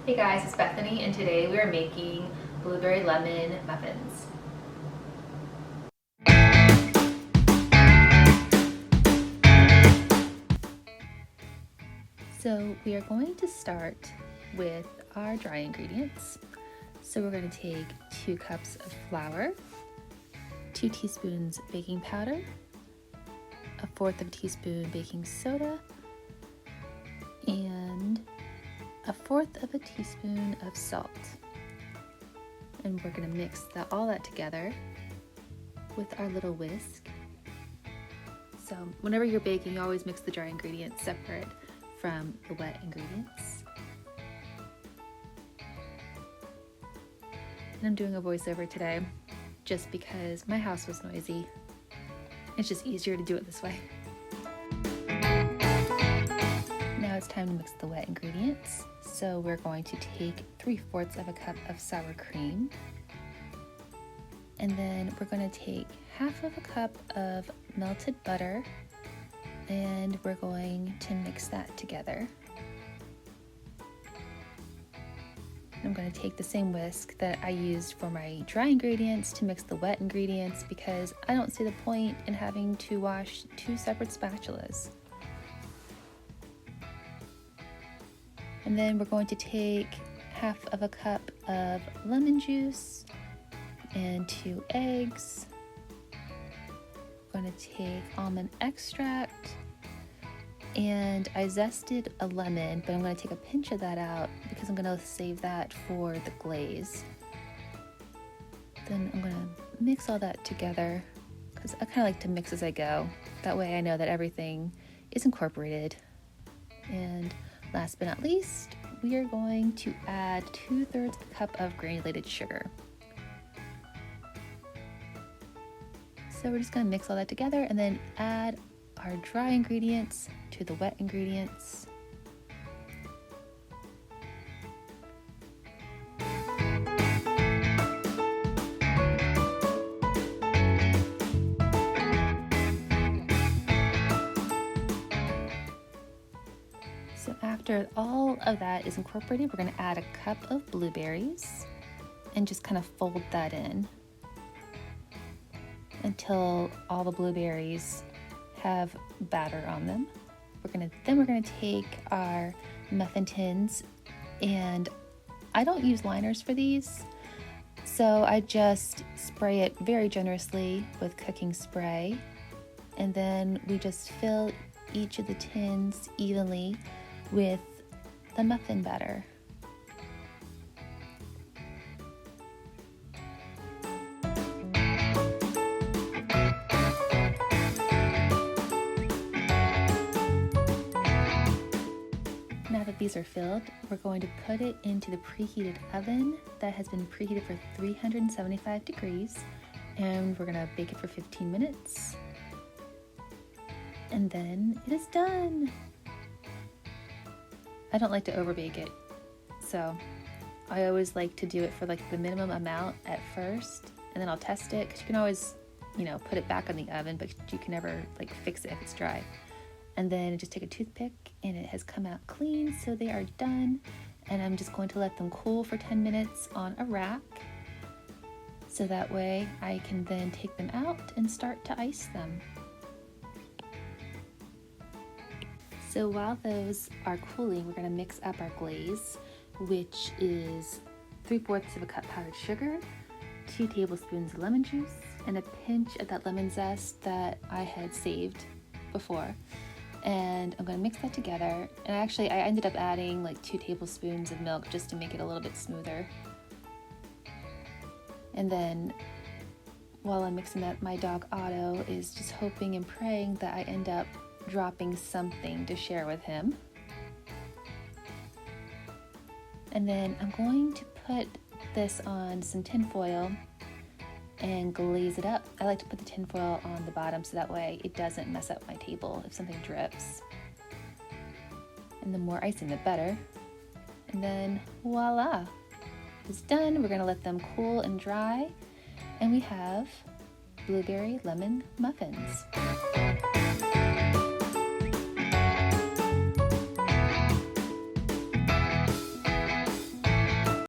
Hey guys, it's Bethany and today we are making blueberry lemon muffins. So we are going to start with our dry ingredients. So we're going to take 2 cups of flour, 2 teaspoons baking powder, 1/4 of a teaspoon baking soda, and 1/4 of a teaspoon of salt. And we're going to mix all that together with our little whisk. So whenever you're baking, you always mix the dry ingredients separate from the wet ingredients. And I'm doing a voiceover today just because my house was noisy. It's just easier to do it this way. Now it's time to mix the wet ingredients. So we're going to take 3/4 of a cup of sour cream. And then we're going to take 1/2 of a cup of melted butter, and we're going to mix that together. I'm going to take the same whisk that I used for my dry ingredients to mix the wet ingredients because I don't see the point in having to wash 2 separate spatulas. And then we're going to take 1/2 of a cup of lemon juice and 2 eggs. I'm going to take almond extract, and I zested a lemon, but I'm going to take a pinch of that out because I'm going to save that for the glaze. Then I'm going to mix all that together because I kind of like to mix as I go. That way I know that everything is incorporated. And last but not least, we are going to add 2/3 a cup of granulated sugar. So we're just going to mix all that together and then add our dry ingredients to the wet ingredients. So after all of that is incorporated, we're going to add a cup of blueberries and just kind of fold that in until all the blueberries have batter on them. Then we're gonna take our muffin tins, and I don't use liners for these, so I just spray it very generously with cooking spray, and then we just fill each of the tins evenly with the muffin batter. Now that these are filled, we're going to put it into the preheated oven that has been preheated for 375 degrees, and we're going to bake it for 15 minutes. And then it is done. I don't like to overbake it, so I always like to do it for like the minimum amount at first, and then I'll test it because you can always, put it back on the oven, but you can never like fix it if it's dry. And then just take a toothpick, and it has come out clean, so they are done. And I'm just going to let them cool for 10 minutes on a rack, so that way I can then take them out and start to ice them. So while those are cooling, we're going to mix up our glaze, which is 3/4 of a cup powdered sugar, 2 tablespoons of lemon juice, and a pinch of that lemon zest that I had saved before. And I'm going to mix that together, and actually I ended up adding like 2 tablespoons of milk just to make it a little bit smoother. And then while I'm mixing that, my dog Otto is just hoping and praying that I end up dropping something to share with him. And then I'm going to put this on some tin foil and glaze it up. I like to put the tin foil on the bottom so that way it doesn't mess up my table if something drips. And the more icing, the better. And then voila, it's done. We're gonna let them cool and dry, and we have blueberry lemon muffins.